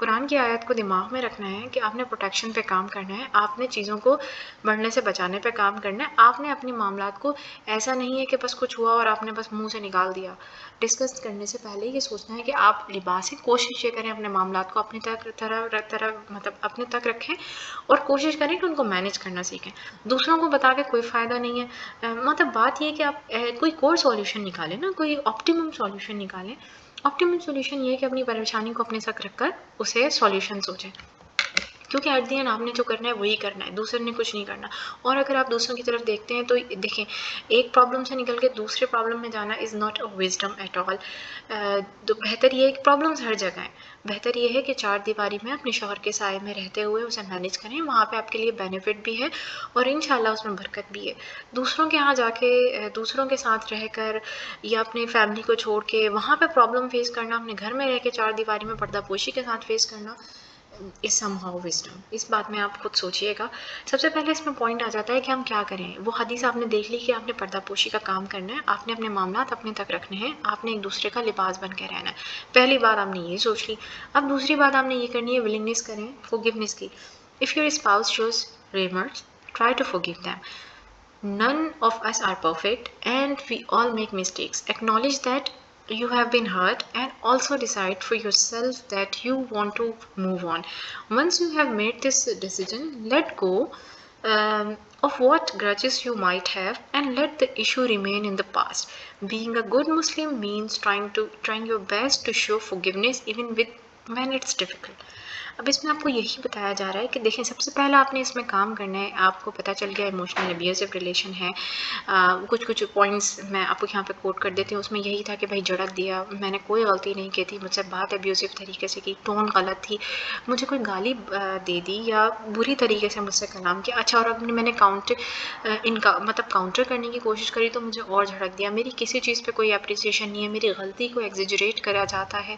قرآن کی آیت کو دماغ میں رکھنا ہے کہ آپ نے پروٹیکشن پہ کام کرنا ہے، آپ نے چیزوں کو بڑھنے سے بچانے پہ کام کرنا ہے. آپ نے اپنے معاملات کو ایسا نہیں ہے کہ بس کچھ ہوا اور آپ نے بس منہ سے نکال دیا. ڈسکس کرنے سے پہلے یہ سوچنا ہے کہ آپ لباس کوشش یہ کریں اپنے معاملات کو اپنی طرح مطلب اپنے تک رکھیں اور کوشش کریں کہ ان کو مینیج کرنا سیکھیں. دوسروں کو بتا کے کوئی فائدہ نہیں ہے. مطلب بات یہ ہے کہ آپ کوئی اور سولوشن نکالیں نا، کوئی آپٹیمم سولوشن نکالیں. آپٹیمم سولوشن یہ ہے کہ اپنی پریشانی کو اپنے ساتھ رکھ کر اسے سولوشن سوچیں، کیونکہ ایٹ دی اینڈ آپ نے جو کرنا ہے وہی کرنا ہے، دوسرے نے کچھ نہیں کرنا. اور اگر آپ دوسروں کی طرف دیکھتے ہیں تو دیکھیں، ایک پرابلم سے نکل کے دوسرے پرابلم میں جانا is not a wisdom at all. تو بہتر یہ ہے کہ پرابلمس ہر جگہ ہیں، بہتر یہ ہے کہ چار دیواری میں اپنے شوہر کے سائے میں رہتے ہوئے اسے مینیج کریں. وہاں پہ آپ کے لیے بینیفٹ بھی ہے اور انشاءاللہ اس میں برکت بھی ہے. دوسروں کے ہاں جا کے دوسروں کے ساتھ رہ کر یا اپنے فیملی کو چھوڑ کے وہاں پہ پرابلم فیس کرنا، اپنے گھر میں رہ کے چار دیواری میں پردہ پوشی کے ساتھ فیس کرنا is somehow wisdom. اس بات میں آپ خود سوچئے گا. سب سے پہلے اس میں پوائنٹ آ جاتا ہے کہ ہم کیا کریں. وہ حدیث آپ نے دیکھ لی کہ آپ نے پردہ پوشی کا کام کرنا ہے، آپ نے اپنے معاملات اپنے تک رکھنے ہیں، آپ نے ایک دوسرے کا لباس بن کے رہنا ہے. پہلی بات آپ نے یہ سوچ لی. اب دوسری بات آپ نے یہ کرنی ہے ولنگنیس کریں، forgiveness کی. If your spouse shows remorse, try to forgive them. None of us are perfect and we all make mistakes. Acknowledge that you have been hurt and also decide for yourself that you want to move on. Once you have made this decision, let go of what grudges you might have and let the issue remain in the past. Being a good Muslim means trying your best to show forgiveness even when it's difficult. اب اس میں آپ کو یہی بتایا جا رہا ہے کہ دیکھیں، سب سے پہلا آپ نے اس میں کام کرنا ہے. آپ کو پتہ چل گیا ایموشنل ابیوزو ریلیشن ہے. کچھ پوائنٹس میں آپ کو یہاں پہ کوٹ کر دیتی ہوں. اس میں یہی تھا کہ بھائی جھڑک دیا، میں نے کوئی غلطی نہیں کی تھی، مجھ سے بات ابیوزو طریقے سے کی، ٹون غلط تھی، مجھے کوئی گالی دے دی یا بری طریقے سے مجھ سے کلام کیا. اچھا، اور اب میں نے کاؤنٹر کرنے کی کوشش کری تو مجھے اور جھڑک دیا. میری کسی چیز پہ کوئی اپریسیشن نہیں ہے، میری غلطی کو ایگزیجریٹ کرا جاتا ہے.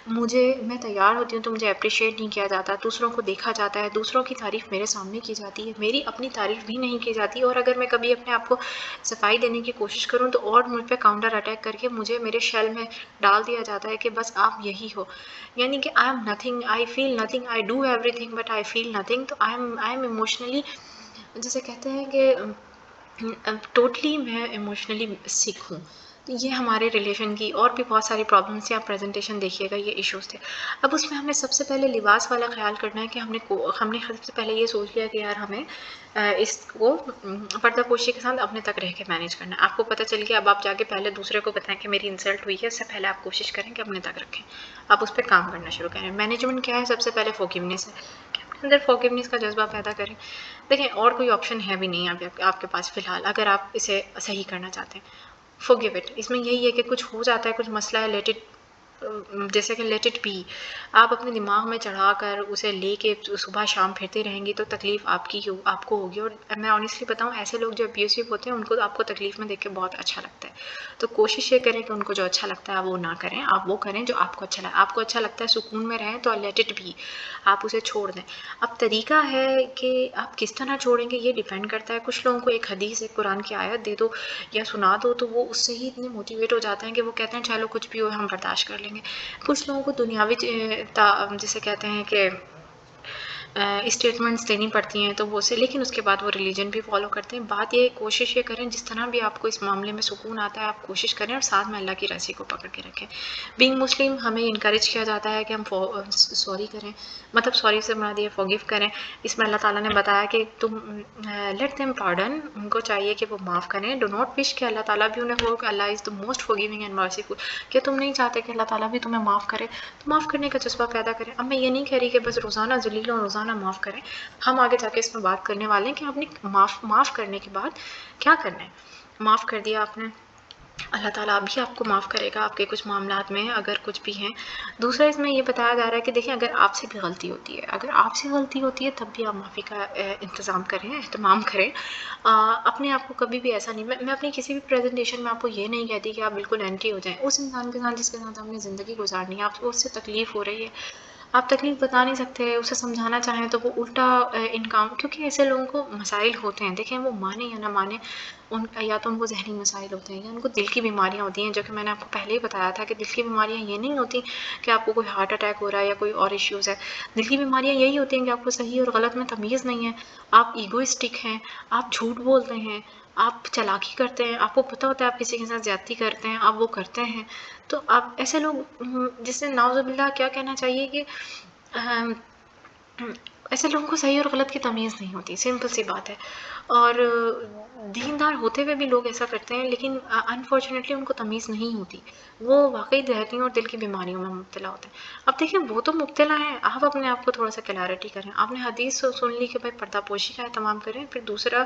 میں تیار ہوتی ہوں تو مجھے اپریشیٹ نہیں کیا جاتا، دوسروں کو دیکھا جاتا ہے، دوسروں کی تعریف میرے سامنے کی جاتی ہے، میری اپنی تعریف بھی نہیں کی جاتی. اور اگر میں کبھی اپنے آپ کو صفائی دینے کی کوشش کروں تو اور مجھ پہ کاؤنٹر اٹیک کر کے مجھے میرے شیل میں ڈال دیا جاتا ہے کہ بس آپ یہی ہو. یعنی کہ I am nothing, I feel nothing, I do everything but I feel nothing. تو آئی ایم ایموشنلی، جسے کہتے ہیں کہ ٹوٹلی میں ایموشنلی سک ہوں. تو یہ ہمارے ریلیشن کی اور بھی بہت ساری پرابلمس تھیں. آپ پریزنٹیشن دیکھیے گا، یہ ایشوز تھے. اب اس میں ہم نے سب سے پہلے لباس والا خیال کرنا ہے کہ ہم نے سب سے پہلے یہ سوچ لیا کہ یار ہمیں اس کو پردہ پوشی کے ساتھ اپنے تک رہ کے مینیج کرنا ہے. آپ کو پتہ چل گیا، اب آپ جا کے پہلے دوسرے کو بتائیں کہ میری انسلٹ ہوئی ہے، اس سے پہلے آپ کوشش کریں کہ اپنے تک رکھیں، آپ اس پہ کام کرنا شروع کریں. مینجمنٹ کیا ہے؟ سب سے پہلے فورگیونیس ہے کہ اپنے اندر فورگیونیس کا جذبہ پیدا کریں. دیکھیں، اور کوئی آپشن ہے بھی نہیں آپ کے پاس فی الحال اگر آپ اسے صحیح کرنا چاہتے ہیں. forgive it. اس میں یہی ہے کہ کچھ ہو جاتا ہے، کچھ مسئلہ ہے، جیسے کہ لیٹ اٹ بی. آپ اپنے دماغ میں چڑھا کر اسے لے کے صبح شام پھرتے رہیں گی تو تکلیف آپ کو ہوگی. اور میں آنیسٹلی بتاؤں، ایسے لوگ جو ابیوسو ہوتے ہیں ان کو آپ کو تکلیف میں دیکھ کے بہت اچھا لگتا ہے. تو کوشش یہ کریں کہ ان کو جو اچھا لگتا ہے وہ نہ کریں، آپ وہ کریں جو آپ کو اچھا لگتا ہے. آپ کو اچھا لگتا ہے سکون میں رہیں تو لیٹ اٹ بی، آپ اسے چھوڑ دیں. اب طریقہ ہے کہ آپ کس طرح چھوڑیں گے یہ ڈیپینڈ کرتا ہے. کچھ لوگوں کو ایک حدیث، ایک قرآن کی آیت دے دو یا سنا دو تو وہ اس سے ہی اتنے موٹیویٹ ہو جاتے ہیں کہ وہ کہتے ہیں چلو کچھ بھی ہو ہم برداشت کر لیں گے. کچھ لوگوں کو دنیاوی جسے کہتے ہیں کہ اسٹیٹمنٹس دینی پڑتی ہیں تو وہ اسے، لیکن اس کے بعد وہ ریلیجن بھی فالو کرتے ہیں. بات یہ کوشش یہ کریں جس طرح بھی آپ کو اس معاملے میں سکون آتا ہے آپ کوشش کریں اور ساتھ میں اللہ کی رضی کو پکڑ کے رکھیں. بینگ مسلم ہمیں انکریج کیا جاتا ہے کہ ہم سوری کریں، مطلب سوری سے مراد یہ فورگیو کریں. اس میں اللہ تعالیٰ نے بتایا کہ تم لیٹ دیم پارڈن، ان کو چاہیے کہ وہ معاف کریں. ڈو ناٹ وش کہ اللہ تعالیٰ بھی انہیں ہو کہ اللہ از دا موسٹ فورگیونگ اینڈ مرسیفل. کہ تم نہیں چاہتے کہ اللہ تعالیٰ بھی تمہیں معاف کرے تو معاف کرنے کا جذبہ پیدا کریں. اب میں یہ نہیں کہہ رہی کہ بس روزانہ ذلیل اور روزانہ معاف کریں. ہم آگے جا کے اس میں بات کرنے والے ہیں کہ آپ نے معاف کرنے کے بعد کیا کرنا ہے. معاف کر دیا آپ نے، اللہ تعالیٰ بھی آپ کو معاف کرے گا آپ کے کچھ معاملات میں اگر کچھ بھی ہیں. دوسرا اس میں یہ بتایا جا رہا ہے کہ دیکھیں اگر آپ سے بھی غلطی ہوتی ہے تب بھی آپ معافی کا انتظام کریں، اہتمام کریں. اپنے آپ کو کبھی بھی ایسا نہیں، میں اپنی کسی بھی پریزنٹیشن میں آپ کو یہ نہیں کہتی کہ آپ بالکل اینٹی ہو جائیں. اس انسان کے ساتھ جس کے ساتھ آپ نے زندگی گزارنی ہے، آپ کو اس سے تکلیف ہو رہی ہے، آپ تکلیف بتا نہیں سکتے، اسے سمجھانا چاہیں تو وہ الٹا ان کام، کیونکہ ایسے لوگوں کو مسائل ہوتے ہیں. دیکھیں وہ مانے یا نہ مانے، ان یا تو ان کو ذہنی مسائل ہوتے ہیں یا ان کو دل کی بیماریاں ہوتی ہیں، جو کہ میں نے آپ کو پہلے ہی بتایا تھا کہ دل کی بیماریاں یہ نہیں ہوتی کہ آپ کو کوئی ہارٹ اٹیک ہو رہا ہے یا کوئی اور ایشوز ہے. دل کی بیماریاں یہی ہوتی ہیں کہ آپ کو صحیح اور غلط میں تمیز نہیں ہے، آپ ایگوئسٹک ہیں، آپ جھوٹ بولتے ہیں، آپ چالاکی کرتے ہیں، آپ کو پتہ ہوتا ہے آپ کسی کے ساتھ زیادتی کرتے ہیں، آپ وہ کرتے ہیں. تو آپ ایسے لوگ جس سے نعوذ باللہ کیا کہنا چاہیے کہ ایسے لوگوں کو صحیح اور غلط کی تمیز نہیں ہوتی، سمپل سی بات ہے. اور دیندار ہوتے ہوئے بھی لوگ ایسا کرتے ہیں، لیکن انفارچونیٹلی ان کو تمیز نہیں ہوتی، وہ واقعی ذہنی اور دل کی بیماریوں میں مبتلا ہوتے ہیں. اب دیکھیں وہ تو مبتلا ہیں، آپ اپنے آپ کو تھوڑا سا کلیئرٹی کریں. آپ نے حدیث سن لی کہ بھائی پردہ پوشی کا اہتمام کریں، پھر دوسرا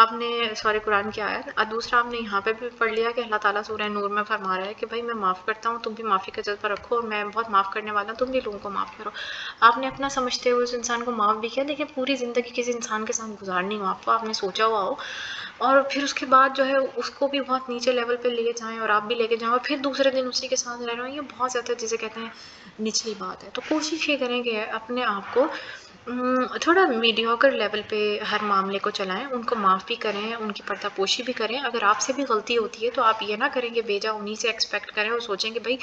آپ نے سورہ قرآن کی آیت، اور دوسرا آپ نے یہاں پہ بھی پڑھ لیا کہ اللہ تعالیٰ سورہ نور میں فرما رہا ہے کہ بھائی میں معاف کرتا ہوں، تم بھی معافی کا جذبہ رکھو، اور میں بہت معاف کرنے والا ہوں، تم بھی لوگوں کو معاف کرو. آپ نے اپنا سمجھتے ہوئے اس انسان کو معاف بھی کیا. دیکھیں پوری زندگی کسی انسان کے ساتھ گزارنی ہو آپ نے سوچا ہوا ہو، اور پھر اس کے بعد جو ہے اس کو بھی بہت نیچے لیول پہ لے جائیں اور آپ بھی لے کے جائیں، اور پھر دوسرے دن اسی کے ساتھ رہ رہے ہوں، یہ بہت زیادہ جسے کہتے ہیں نچلی بات ہے. تو کوشش یہ کریں کہ اپنے آپ کو تھوڑا میڈیوکر لیول پہ ہر معاملے کو چلائیں، ان کو معاف بھی کریں، ان کی پردہ پوشی بھی کریں. اگر آپ سے بھی غلطی ہوتی ہے تو آپ یہ نہ کریں کہ بیجا انہی سے ایکسپیکٹ کریں اور سوچیں کہ بھائی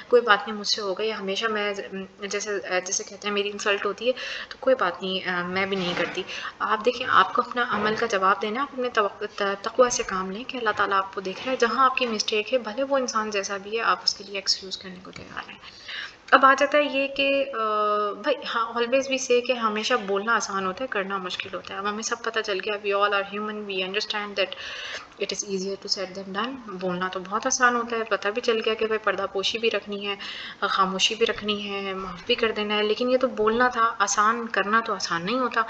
کوئی بات نہیں مجھ سے ہو گئی، ہمیشہ میں جیسے کہتے ہیں میری انسلٹ ہوتی ہے تو کوئی بات نہیں میں بھی نہیں کرتی. آپ دیکھیں آپ کو اپنا عمل کا جواب دینا، اپنے تقوی سے کام لیں کہ اللہ تعالیٰ آپ کو دیکھ رہا ہے، جہاں آپ کی مسٹیک ہے بھلے وہ انسان جیسا بھی ہے آپ اس کے لیے ایکسکیوز کرنے کو تیار ہیں. اب آ جاتا ہے یہ کہ بھائی ہاں آلویز بھی سے کہ ہمیشہ بولنا آسان ہوتا ہے، کرنا مشکل ہوتا ہے. اب ہمیں سب پتہ چل گیا we all are human, we understand that it is easier to said than done. بولنا تو بہت آسان ہوتا ہے، پتہ بھی چل گیا کہ بھائی پردہ پوشی بھی رکھنی ہے، خاموشی بھی رکھنی ہے، معاف بھی کر دینا ہے، لیکن یہ تو بولنا تھا، آسان کرنا تو آسان نہیں ہوتا.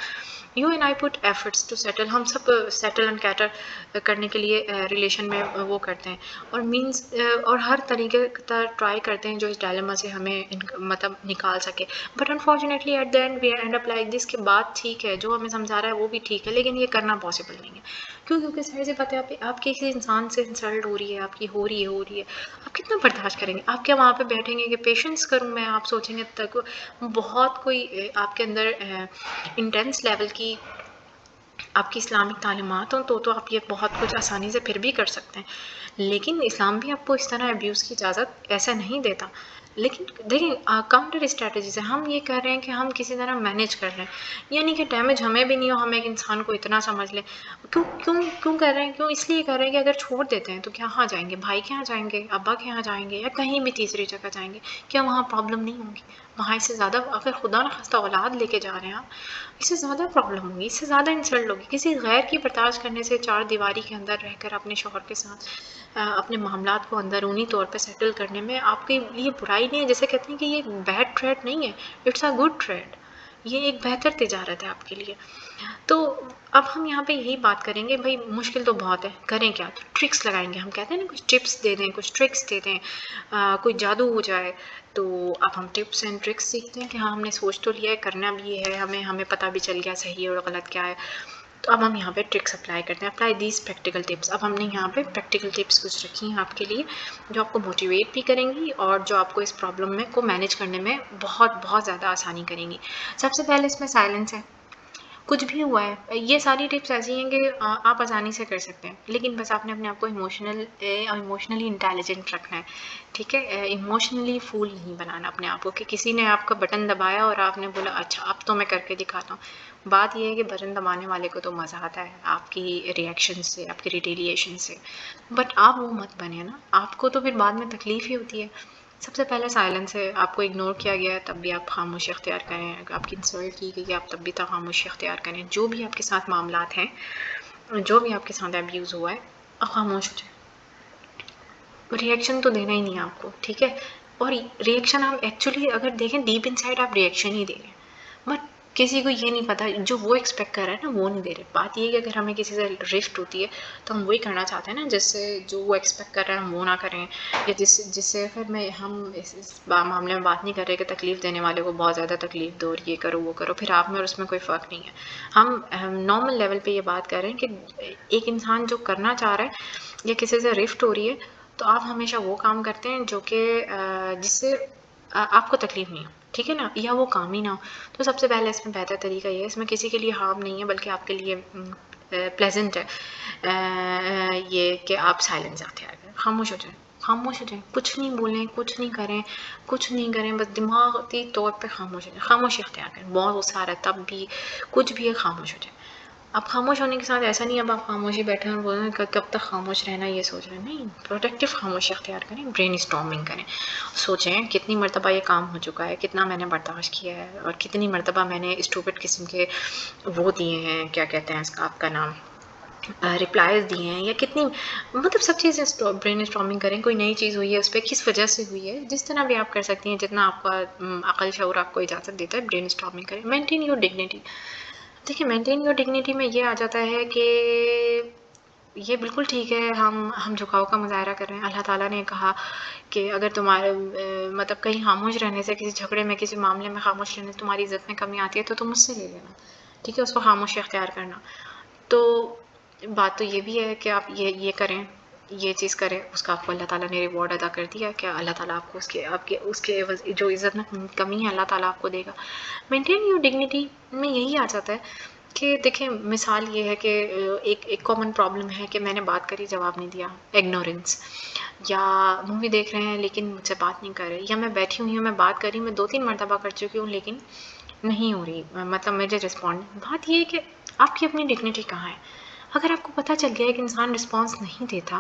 You and I put efforts to settle, ہم سب سیٹل اینڈ کیٹر کرنے کے لیے ریلیشن میں وہ کرتے ہیں، اور مینس اور ہر طریقے کا ٹرائی کرتے ہیں جو اس ڈائلما سے ہمیں مطلب نکال سکے. But unfortunately at the end we end up like this کہ بات ٹھیک ہے، جو ہمیں سمجھا رہا ہے وہ بھی ٹھیک ہے، لیکن یہ کرنا پاسبل نہیں ہے. کیوں؟ کیونکہ ظاہر سی بات ہے آپ کسی انسان سے انسلٹ ہو رہی ہے، آپ کی ہو رہی ہے، آپ کتنا برداشت کریں گے؟ آپ کیا وہاں پہ بیٹھیں گے کہ پیشنس کروں میں؟ آپ سوچیں گے تک بہت کوئی آپ کے اندر انٹینس لیول کی آپ کی اسلامک تعلیمات ہوں تو آپ یہ بہت کچھ آسانی سے پھر بھی کر سکتے ہیں. لیکن اسلام بھی آپ کو اس طرح ابیوز کی اجازت ایسا نہیں دیتا. لیکن دیکھیں کاؤنٹر اسٹریٹجی سے ہم یہ کر رہے ہیں کہ ہم کسی طرح مینیج کر رہے ہیں، یعنی کہ ڈیمیج ہمیں بھی نہیں ہو، ہم ایک انسان کو اتنا سمجھ لیں. کیوں کر رہے ہیں؟ کیوں اس لیے کر رہے ہیں کہ اگر چھوڑ دیتے ہیں تو کہاں جائیں گے؟ بھائی کے یہاں جائیں گے، ابا کے یہاں جائیں گے، یا کہیں بھی تیسری جگہ جائیں گے، کیا وہاں پرابلم نہیں ہوگی؟ وہاں اس سے زیادہ اگر خدا نہ خواستہ اولاد لے کے جا رہے ہیں آپ، اس سے زیادہ پرابلم ہوگی، اس سے زیادہ انسلٹ ہوگی. کسی غیر کی برداشت کرنے سے چار دیواری کے اندر رہ کر اپنے شوہر کے ساتھ اپنے معاملات کو اندرونی طور پہ سیٹل کرنے میں آپ کے لیے برائی نہیں ہے. جیسے کہتے ہیں کہ یہ بیڈ ٹریڈ نہیں ہے، اٹس اے گڈ ٹریڈ، یہ ایک بہتر تجارت ہے آپ کے لیے. تو اب ہم یہاں پہ یہی بات کریں گے، بھائی مشکل تو بہت ہے، کریں کیا؟ تو ٹرکس لگائیں گے. ہم کہتے ہیں نا کچھ ٹپس دے دیں، کچھ ٹرکس دے دیں، کوئی جادو ہو جائے. تو اب ہم ٹپس اینڈ ٹرکس سیکھتے ہیں کہ ہاں ہم نے سوچ تو لیا ہے، کرنا بھی یہ ہے، ہمیں پتہ بھی چل گیا صحیح اور غلط کیا ہے. تو اب ہم یہاں پہ ٹرکس اپلائی کرتے ہیں، اپلائی دیز پریکٹیکل ٹپس. اب ہم نے یہاں پہ پریکٹیکل ٹپس کچھ رکھی ہیں آپ کے لیے جو آپ کو موٹیویٹ بھی کریں گی اور جو آپ کو اس پرابلم کو مینیج کرنے میں بہت بہت زیادہ آسانی کریں گی. سب سے پہلے اس میں سائلنس ہے. کچھ بھی ہوا ہے، یہ ساری ٹپس ایسی ہیں کہ آپ آسانی سے کر سکتے ہیں، لیکن بس آپ نے اپنے آپ کو ایموشنلی انٹیلیجنٹ رکھنا ہے. ٹھیک ہے، ایموشنلی فول نہیں بنانا اپنے آپ کو کہ کسی نے آپ کا بٹن دبایا اور آپ نے بولا اچھا اب تو میں کر کے دکھاتا ہوں. بات یہ ہے کہ بٹن دبانے والے کو تو مزہ آتا ہے آپ کی ریئیکشن سے، آپ کی ریٹیلیشن سے، بٹ آپ وہ مت بنے نا، آپ کو تو پھر بعد میں تکلیف ہی ہوتی ہے. سب سے پہلے سائلنس ہے. آپ کو اگنور کیا گیا ہے تب بھی آپ خاموشی اختیار کریں، اگر آپ کی انسلٹ کی گئی آپ تب بھی خاموشی اختیار کریں. جو بھی آپ کے ساتھ معاملات ہیں، جو بھی آپ کے ساتھ ابیوز ہوا ہے، آپ خاموش ہو جائیں. ریئیکشن تو دینا ہی نہیں ہے آپ کو، ٹھیک ہے. اور ریئیکشن آپ ایکچولی اگر دیکھیں ڈیپ ان سائڈ آپ ریئیکشن ہی دے رہے ہیں، بٹ کسی کو یہ نہیں پتا جو وہ ایکسپیکٹ کر رہا ہے نا وہ نہیں دے رہے. بات یہ ہے کہ اگر ہمیں کسی سے رفٹ ہوتی ہے تو ہم وہی کرنا چاہتے ہیں نا جس سے جو وہ ایکسپیکٹ کر رہے ہیں ہم وہ نہ کریں، یا جس سے پھر ہم اس معاملے میں بات نہیں کر رہے کہ تکلیف دینے والے کو بہت زیادہ تکلیف دو اور یہ کرو وہ کرو، پھر آپ میں اور اس میں کوئی فرق نہیں ہے. ہم نارمل لیول پہ یہ بات کر رہے ہیں کہ ایک انسان جو کرنا چاہ رہا ہے یا کسی سے رفٹ ہو رہی ہے تو آپ ہمیشہ وہ کام کرتے ہیں جو کہ جس سے آپ کو تکلیف نہیں ہو، ٹھیک ہے نا، یا وہ کام ہی نہ ہو. تو سب سے پہلے اس میں بہتر طریقہ یہ ہے، اس میں کسی کے لیے ہارم نہیں ہے بلکہ آپ کے لیے پلیزنٹ ہے یہ کہ آپ سائلنس اختیار کریں، خاموش ہو جائیں، خاموش ہو جائیں، کچھ نہیں بولیں، کچھ نہیں کریں، کچھ نہیں کریں، بس دماغی طور پہ خاموش ہو جائیں، خاموشی اختیار کریں، بہت غصہ آ رہا ہے تب بھی کچھ بھی ہے خاموش ہو جائیں۔ اب خاموش ہونے کے ساتھ ایسا نہیں اب آپ خاموشی بیٹھے ہیں اور بول رہے ہیں کہ کب تک خاموش رہنا یہ سوچ رہے ہیں، نہیں، پروڈکٹیو خاموشی اختیار کریں، برین اسٹارمنگ کریں، سوچیں کتنی مرتبہ یہ کام ہو چکا ہے، کتنا میں نے برداشت کیا ہے، اور کتنی مرتبہ میں نے اسٹوپڈ قسم کے وہ دیے ہیں، کیا کہتے ہیں اس کا آپ کا نام، ریپلائز دیے ہیں، یا کتنی مطلب سب چیزیں برین اسٹارمنگ کریں، کوئی نئی چیز ہوئی ہے اس پہ کس وجہ سے ہوئی ہے، جس طرح بھی آپ کر سکتی ہیں، جتنا آپ کا عقل شعور آپ کو اجازت دیتا ہے برین اسٹارمنگ کریں۔ مینٹین یور ڈگنیٹی، دیکھیں مینٹین یور ڈگنیٹی میں یہ آ جاتا ہے کہ یہ بالکل ٹھیک ہے ہم جھکاؤ کا مظاہرہ کر رہے ہیں، اللہ تعالیٰ نے کہا کہ اگر تمہارے مطلب کہیں خاموش رہنے سے، کسی جھگڑے میں، کسی معاملے میں خاموش رہنے سے تمہاری عزت میں کمی آتی ہے تو تم مجھ سے لے لینا، ٹھیک ہے، اس کو خاموشی اختیار کرنا۔ تو بات تو یہ بھی ہے کہ آپ یہ کریں، یہ چیز کریں، اس کا آپ کو اللہ تعالیٰ نے ریوارڈ ادا کر دیا، کیا اللہ تعالیٰ آپ کو اس کے جو عزت میں کمی ہے اللہ تعالیٰ آپ کو دے گا۔ مینٹین یور ڈگنیٹی میں یہی آ جاتا ہے کہ دیکھیں مثال یہ ہے کہ ایک کامن پرابلم ہے کہ میں نے بات کری جواب نہیں دیا، اگنورنس، یا مووی دیکھ رہے ہیں لیکن مجھ سے بات نہیں کر رہے، یا میں بیٹھی ہوئی ہوں، میں بات کر رہی ہوں، میں 2-3 مرتبہ کر چکی ہوں لیکن نہیں ہو رہی، مطلب مجھے رسپونڈ، بات یہ ہے کہ آپ کی اپنی ڈگنیٹی کہاں ہے؟ اگر آپ کو پتہ چل گیا ہے کہ انسان رسپانس نہیں دیتا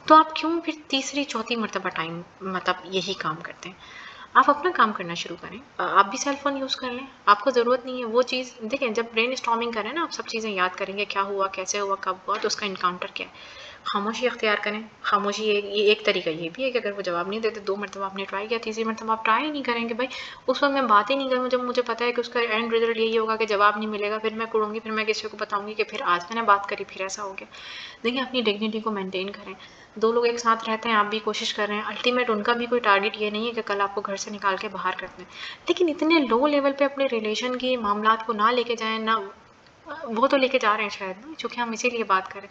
تو آپ کیوں پھر تیسری چوتھی مرتبہ ٹائم مطلب یہی کام کرتے ہیں؟ آپ اپنا کام کرنا شروع کریں، آپ بھی سیل فون یوز کر لیں، آپ کو ضرورت نہیں ہے وہ چیز، دیکھیں جب برین اسٹارمنگ کریں نا آپ سب چیزیں یاد کریں گے، کیا ہوا، کیسے ہوا، کب ہوا، تو اس کا انکاؤنٹر کیا ہے، خاموشی اختیار کریں، خاموشی ایک طریقہ یہ بھی ہے کہ اگر وہ جواب نہیں دیتے، 2 مرتبہ آپ نے ٹرائی کیا، تیسری مرتبہ آپ ٹرائی نہیں کریں گے بھائی اس وقت میں بات ہی نہیں کروں، جب مجھے پتا ہے کہ اس کا اینڈ رزلٹ یہی ہوگا کہ جواب نہیں ملے گا، پھر میں کڑوں گی، پھر میں کسی کو بتاؤں گی کہ پھر آج میں نے بات کری پھر ایسا ہو گیا۔ دیکھیں اپنی ڈگنیٹی کو مینٹین کریں، 2 لوگ ایک ساتھ رہتے ہیں، آپ بھی کوشش کر رہے ہیں، الٹیمیٹ ان کا بھی کوئی ٹارگیٹ یہ نہیں ہے کہ کل آپ کو گھر سے نکال کے باہر کر دیں، لیکن اتنے لو لیول پہ اپنے ریلیشن کی معاملات کو نہ لے کے جائیں، نہ وہ تو لے کے جا رہے ہیں شاید نا، چونکہ ہم اسی لیے بات کریں،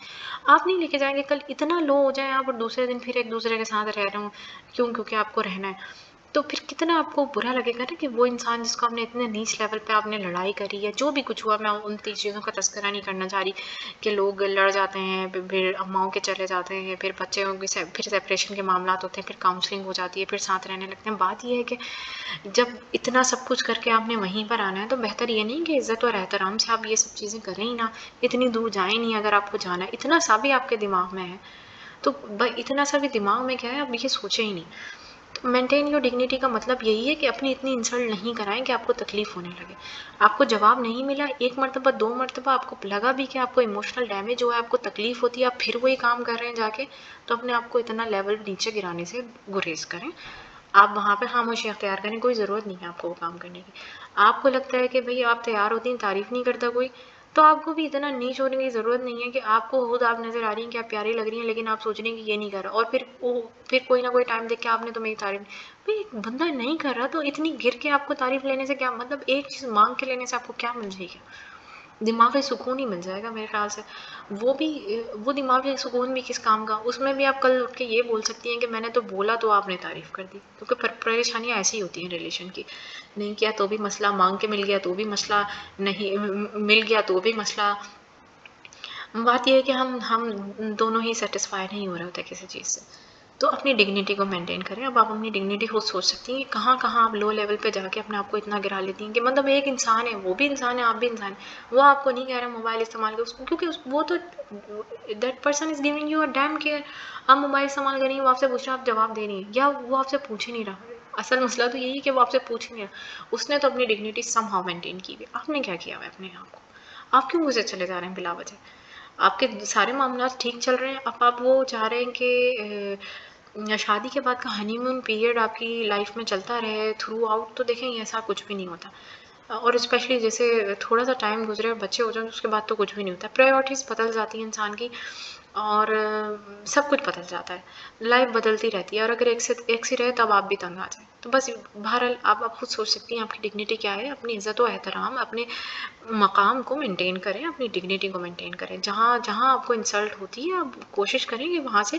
آپ نہیں لے کے جائیں گے، کل اتنا لو ہو جائیں آپ اور دوسرے دن پھر ایک دوسرے کے ساتھ رہ رہے ہوں، کیونکہ آپ کو رہنا ہے، تو پھر کتنا آپ کو برا لگے گا نا کہ وہ انسان جس کو آپ نے اتنے نیچ لیول پہ آپ نے لڑائی کری یا جو بھی کچھ ہوا، میں ان چیزوں کا تذکرہ نہیں کرنا چاہ رہی کہ لوگ لڑ جاتے ہیں، پھر اماؤں کے چلے جاتے ہیں، پھر بچوں کی پھر سیپریشن کے معاملات ہوتے ہیں، پھر کاؤنسلنگ ہو جاتی ہے، پھر ساتھ رہنے لگتے ہیں، بات یہ ہے کہ جب اتنا سب کچھ کر کے آپ نے وہیں پر آنا ہے تو بہتر یہ نہیں کہ عزت اور احترام سے آپ یہ سب چیزیں کریں ہی نہ، اتنی دور جائیں نہیں، اگر آپ کو جانا ہے اتنا سا بھی آپ کے دماغ میں ہے تو اتنا سا بھی دماغ میں کیا ہے آپ یہ سوچیں ہی نہیں۔ تو مینٹین یور ڈگنیٹی کا مطلب یہی ہے کہ اپنی اتنی انسلٹ نہیں کرائیں کہ آپ کو تکلیف ہونے لگے، آپ کو جواب نہیں ملا 1 مرتبہ 2 مرتبہ، آپ کو لگا بھی کہ آپ کو ایموشنل ڈیمیج ہوا ہے، آپ کو تکلیف ہوتی ہے، آپ پھر وہی کام کر رہے ہیں جا کے، تو اپنے آپ کو اتنا لیول نیچے گرانے سے گریز کریں، آپ وہاں پہ خاموشی اختیار کریں، کوئی ضرورت نہیں ہے آپ کو وہ کام کرنے کی۔ آپ کو لگتا ہے کہ بھئی آپ تیار ہوتی ہیں، تعریف نہیں کرتا کوئی، تو آپ کو بھی اتنا نیچ ہونے کی ضرورت نہیں ہے کہ آپ کو خود آپ نظر آ رہی ہیں کہ آپ پیاری لگ رہی ہیں لیکن آپ سوچ رہی ہیں کہ یہ نہیں کر رہا، اور پھر کوئی نہ کوئی ٹائم دیکھ کے آپ نے تو میری تعریف، بھئی بندہ نہیں کر رہا تو اتنی گر کے آپ کو تعریف لینے سے کیا مطلب، ایک چیز مانگ کے لینے سے آپ کو کیا مل جائے گا، دماغی سکون ہی مل جائے گا میرے خیال سے، وہ دماغی سکون بھی کس کام کا، اس میں بھی آپ کل اٹھ کے یہ بول سکتی ہیں کہ میں نے تو بولا تو آپ نے تعریف کر دی، کیونکہ پریشانیاں ایسی ہی ہوتی ہیں ریلیشن کی، نہیں کیا تو بھی مسئلہ، مانگ کے مل گیا تو بھی مسئلہ، نہیں مل گیا تو بھی مسئلہ، بات یہ ہے کہ ہم دونوں ہی سیٹسفائی نہیں ہو رہے ہوتے کسی چیز سے، تو اپنی ڈگنیٹی کو مینٹین کریں۔ اب آپ اپنی ڈگنیٹی خود سوچ سکتی ہیں کہاں کہاں آپ لو لیول پہ جا کے اپنے آپ کو اتنا گرا لیتی ہیں کہ مطلب ایک انسان ہے، وہ بھی انسان ہے، آپ بھی انسان ہے، وہ آپ کو نہیں کہہ رہا موبائل استعمال کرو، کیونکہ وہ تو that person is giving you a damn care, آپ موبائل استعمال کر رہی ہیں، وہ آپ سے پوچھ رہا ہے آپ جواب دے رہی ہیں، یا وہ آپ سے پوچھ ہی نہیں رہا، اصل مسئلہ تو یہی ہے کہ وہ آپ سے پوچھ ہی نہیں رہا، اس نے تو اپنی ڈگنیٹی سم ہاؤ مینٹین کی ہوئی، آپ نے کیا کیا ہوا ہے اپنے آپ کو، آپ کیوں مجھے چلے جا رہے ہیں بلا وجہ، آپ کے سارے معاملات ٹھیک چل رہے ہیں، اب آپ وہ چاہ رہے ہیں کہ شادی کے بعد کا ہنی مون پیریڈ آپ کی لائف میں چلتا رہے تھرو آؤٹ، تو دیکھیں ایسا کچھ بھی نہیں ہوتا، اور اسپیشلی جیسے تھوڑا سا ٹائم گزرے اور بچے ہو جائیں تو اس کے بعد تو کچھ بھی نہیں ہوتا، پرائیورٹیز بدل جاتی ہیں انسان کی، اور سب کچھ بدل جاتا ہے، لائف بدلتی رہتی ہے، اور اگر ایک سی رہے تب آپ بھی تنگ آ جائیں. تو بس بہرحال آپ خود سوچ سکتی ہیں آپ کی ڈگنیٹی کیا ہے. اپنی عزت و احترام، اپنے مقام کو مینٹین کریں، اپنی ڈگنیٹی کو مینٹین کریں. جہاں جہاں آپ کو انسلٹ ہوتی ہے آپ کوشش کریں کہ وہاں سے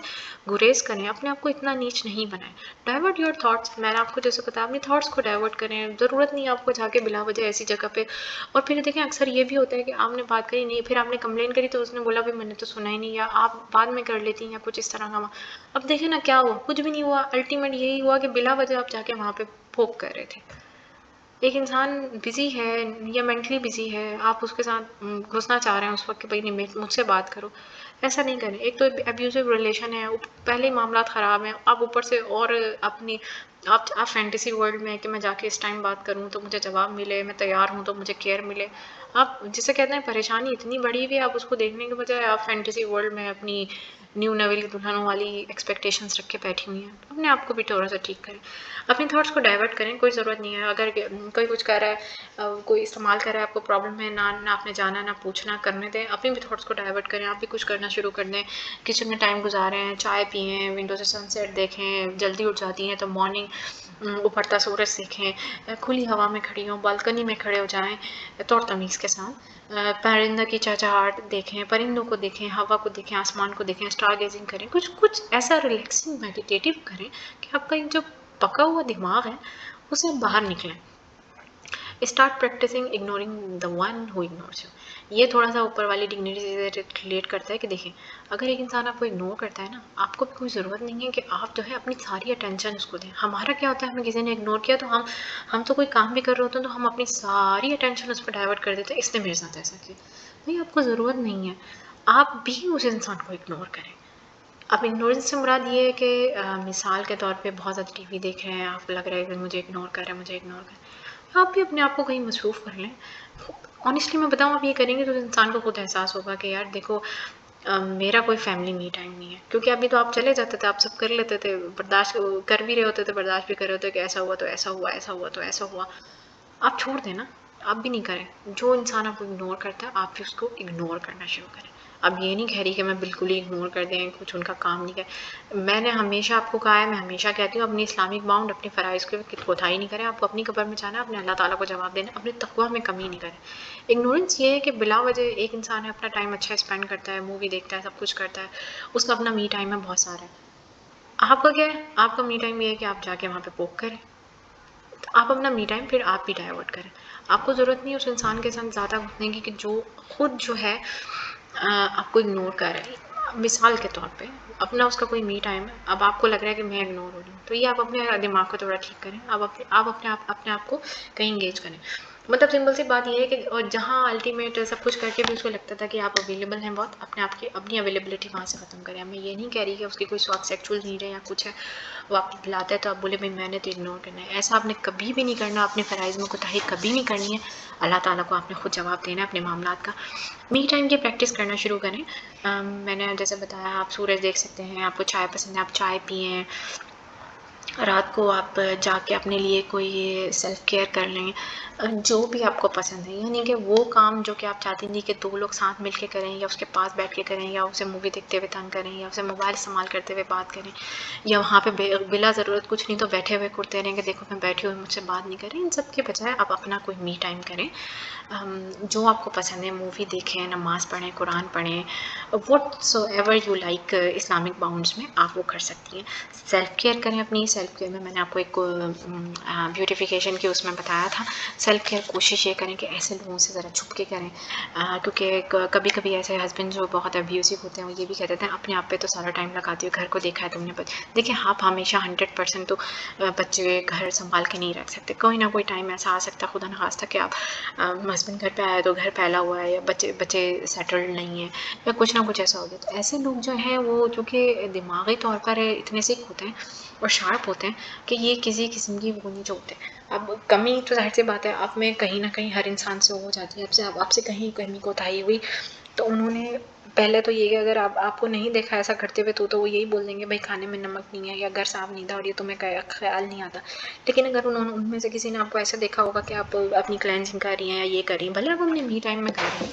گریز کریں، اپنے آپ کو اتنا نیچ نہیں بنائیں. ڈائیورٹ یور تھاٹس، میں نے آپ کو جیسے بتایا اپنے تھاٹس کو ڈائیورٹ کریں. ضرورت نہیں آپ کو جا کے بلا وجہ ایسی جگہ پہ. اور پھر دیکھیں اکثر یہ بھی ہوتا ہے کہ آپ نے بات کری نہیں، پھر آپ نے کمپلین کری تو اس نے بولا بھی میں نے تو سنا ہی نہیں، یا آپ بعد میں کر لیتی ہیں یا کچھ اس طرح کا. اب دیکھیں نا کیا ہوا، کچھ بھی نہیں ہوا. الٹیمیٹ یہی ہوا کہ بلا وجہ آپ جا کے وہاں پہ پھوک کر رہے تھے. ایک انسان بزی ہے یا مینٹلی بزی ہے، آپ اس کے ساتھ گھسنا چاہ رہے ہیں اس وقت کہ بھائی نہیں مجھ سے بات کرو. ایسا نہیں کریں. ایک تو ابیوزو ریلیشن ہے، پہلے ہی معاملات خراب ہیں، آپ اوپر سے اور اپنی آپ فینٹیسی ورلڈ میں کہ میں جا کے اس ٹائم بات کروں تو مجھے جواب ملے، میں تیار ہوں تو مجھے کیئر ملے. آپ جسے کہتے ہیں پریشانی اتنی بڑی ہوئی ہے، آپ اس کو دیکھنے کے بجائے آپ فینٹیسی ورلڈ میں اپنی نیو نویل دلہنوں والی ایکسپیکٹیشنس رکھ کے بیٹھی ہوئی ہیں. اپنے آپ کو بھی تھوڑا سا ٹھیک کریں، اپنے تھاٹس کو ڈائیورٹ کریں. کوئی ضرورت نہیں ہے اگر کوئی کچھ کر رہا ہے، کوئی استعمال کر رہا ہے، آپ کو پرابلم ہے، نہ آپ نے جانا نہ پوچھنا، کرنے دیں. اپنے بھی تھاٹس کو ڈائیورٹ کریں، آپ بھی کچھ کرنا شروع کر دیں. کچن میں ٹائم گزاریں، چائے پئیں، ونڈو سے سن سیٹ دیکھیں. جلدی اٹھ جاتی ہیں تو مارننگ ابھرتا سورج دیکھیں. کھلی ہوا میں کھڑی ہوں، بالکنی میں کھڑے ہو جائیں توڑ تمیز کے ساتھ. پرندہ کی چہچہاہٹ دیکھیں، پرندوں کو دیکھیں، ہوا کو دیکھیں، آسمان کو دیکھیں، اسٹار گیزنگ کریں. کچھ ایسا ریلیکسنگ میڈیٹیٹیو کریں کہ آپ کا جو پکا ہوا دماغ ہے اسے باہر نکلیں. Start practicing ignoring the one who ignores you. یہ تھوڑا سا اوپر والی ڈگنیٹی سے ریلیٹ کرتا ہے کہ دیکھیں اگر ایک انسان آپ کو اگنور کرتا ہے نا، آپ کو بھی کوئی ضرورت نہیں ہے کہ آپ جو ہے اپنی ساری اٹینشن اس کو دیں. ہمارا کیا ہوتا ہے، ہمیں کسی نے اگنور کیا تو ہم تو کوئی کام بھی کر رہے ہوتے ہیں تو ہم اپنی ساری اٹینشن اس پہ ڈائیورٹ کر دیتے ہیں، اس نے میرے ساتھ ایسا کیا. بھائی آپ کو ضرورت نہیں ہے، آپ بھی اس انسان کو اگنور کریں. اب اگنورنس سے مراد یہ ہے کہ مثال کے طور پہ بہت زیادہ ٹی وی دیکھ رہے ہیں، آپ کو لگ رہا ہے کہ مجھے اگنور کر رہے ہیں، مجھے اگنور کر رہے ہیں. آپ بھی اپنے آپ کو کہیں مصروف کر لیں. آنیسٹلی میں بتاؤں آپ یہ کریں گے تو انسان کو خود احساس ہوگا کہ یار دیکھو میرا کوئی فیملی می ٹائم نہیں ہے. کیونکہ ابھی تو آپ چلے جاتے تھے، آپ سب کر لیتے تھے، برداشت کر بھی رہے ہوتے تھے، برداشت بھی کر رہے ہوتے کہ ایسا ہوا تو ایسا ہوا، ایسا ہوا تو ایسا ہوا. آپ چھوڑ دیں نا، آپ بھی نہیں کریں. جو انسان آپ کو اگنور کرتا ہے آپ بھی اس کو اگنور کرنا شروع کریں. اب یہ نہیں کہہ رہی کہ میں بالکل ہی اگنور کر دیں، کچھ ان کا کام نہیں کریں. میں نے ہمیشہ آپ کو کہا ہے، میں ہمیشہ کہتی ہوں اپنی اسلامک باؤنڈ، اپنے فرائض کی کوتاہی نہیں کریں. آپ کو اپنی قبر میں جانا ہے، اپنے اللہ تعالیٰ کو جواب دینا، اپنے تقویٰ میں کمی نہیں کریں. اگنورنس یہ ہے کہ بلا وجہ ایک انسان ہے اپنا ٹائم اچھا اسپینڈ کرتا ہے، مووی دیکھتا ہے، سب کچھ کرتا ہے، اس کا اپنا می ٹائم ہے بہت سارا ہے. آپ کا کیا ہے، آپ کا می ٹائم یہ ہے کہ آپ جا کے وہاں پہ پوک کریں. آپ اپنا می ٹائم پھر آپ بھی ڈائیورٹ کریں. آپ کو ضرورت نہیں ہے اس انسان کے ساتھ زیادہ گھسنے کی کہ جو خود جو ہے آپ کو اگنور کر رہے ہیں. مثال کے طور پہ اپنا اس کا کوئی می ٹائم ہے، اب آپ کو لگ رہا ہے کہ میں اگنور ہو رہی ہوں، تو یہ آپ اپنے دماغ کو تھوڑا ٹھیک کریں. آپ اپنے آپ کو کہیں انگیج کریں. مطلب سمپل سی بات یہ ہے کہ اور جہاں الٹیمیٹ سب کچھ کر کے بھی اس کو لگتا تھا کہ آپ اویلیبل ہیں بہت، اپنے آپ کی اپنی اویلیبلٹی وہاں سے ختم کریں. میں یہ نہیں کہہ رہی کہ اس کی کوئی ساتھ سیکچوئل نیڈ ہے یا کچھ ہے، وہ آپ کو بلاتا ہے تو آپ بولے بھائی میں نے تو اگنور کرنا ہے. ایسا آپ نے کبھی بھی نہیں کرنا. اپنے فرائض میں کوتاہی کبھی نہیں کرنی ہے. اللہ تعالیٰ کو آپ نے خود جواب دینا ہے اپنے معاملات کا. می ٹائم کی پریکٹس کرنا شروع کریں. میں نے جیسے بتایا آپ سورج دیکھ سکتے ہیں، آپ کو چائے پسند ہے آپ چائے پئیں، رات کو آپ جا کے اپنے لیے کوئی سیلف کیئر کر لیں، جو بھی آپ کو پسند ہے. یعنی کہ وہ کام جو کہ آپ چاہتی تھیں کہ دو لوگ ساتھ مل کے کریں، یا اس کے پاس بیٹھ کے کریں، یا اسے مووی دیکھتے ہوئے تنگ کریں، یا اسے موبائل استعمال کرتے ہوئے بات کریں، یا وہاں پہ بلا ضرورت کچھ نہیں تو بیٹھے ہوئے کرتے رہیں کہ دیکھو میں بیٹھی ہوئی مجھ سے بات نہیں کریں. ان سب کے بجائے آپ اپنا کوئی می ٹائم کریں. جو آپ کو پسند ہے، مووی دیکھیں، نماز پڑھیں، قرآن پڑھیں، what so ever you like. Islamic bounds میں آپ وہ کر سکتی ہیں. سیلف کیئر کریں اپنی. سیلف کیئر میں نے آپ کو ایک بیوٹیفیکیشن کی اس میں بتایا تھا. سیلف کیئر کوشش یہ کریں کہ ایسے لوگوں سے ذرا چھپ کے کریں، کیونکہ کبھی کبھی ایسے ہسبینڈ جو بہت ابیوزو ہوتے ہیں وہ یہ بھی کہہ دیتے ہیں اپنے آپ پہ تو سارا ٹائم لگاتی ہو، گھر کو دیکھا ہے تم نے. دیکھیں آپ ہمیشہ 100% تو بچے گھر سنبھال کے نہیں رکھ سکتے. کوئی نہ کوئی ٹائم ایسا آ سکتا ہے خدا نخواستہ کہ آپ ہسبینڈ گھر پہ آیا تو گھر پھیلا ہوا ہے، یا بچے سیٹلڈ نہیں ہیں، یا کچھ نہ کچھ ایسا ہو گیا. تو ایسے لوگ جو ہیں وہ چونکہ دماغی طور پر اتنے سیکھ ہوتے ہیں اور شارپ ہوتے ہیں کہ یہ کسی قسم کی وہ نہیں چھوڑتے. اب کمی تو ظاہر سی بات ہے آپ میں کہیں نہ کہیں ہر انسان سے ہو جاتی ہے. آپ سے کہیں کمی کوتاہی ہوئی تو انہوں نے پہلے تو یہ کہ اگر آپ کو نہیں دیکھا ایسا کرتے ہوئے تو وہ یہی بول دیں گے بھائی کھانے میں نمک نہیں ہے، یا گھر صاف نہیں تھا اور یہ تمہیں خیال نہیں آتا. لیکن اگر ان میں سے کسی نے آپ کو ایسا دیکھا ہوگا کہ آپ اپنی کلینزنگ کر رہی ہیں یا یہ کر رہی ہیں، بھلے آپ اپنے می ٹائم میں کر رہی ہیں،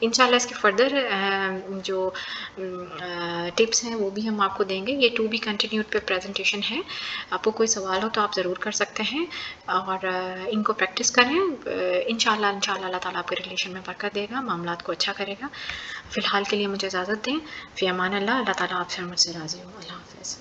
انشاءاللہ اس کے فردر جو ٹپس ہیں وہ بھی ہم آپ کو دیں گے. یہ ٹو بی کنٹینیوڈ پہ پریزنٹیشن ہے. آپ کو کوئی سوال ہو تو آپ ضرور کر سکتے ہیں اور ان کو پریکٹس کریں. انشاءاللہ اللہ تعالیٰ آپ کے ریلیشن میں برکت دے گا, معاملات کو اچھا کرے گا. فی الحال کے لیے مجھے اجازت دیں. فی امان اللہ. اللہ تعالیٰ آپ سے اور مجھ سے راضی ہو. اللہ حافظ.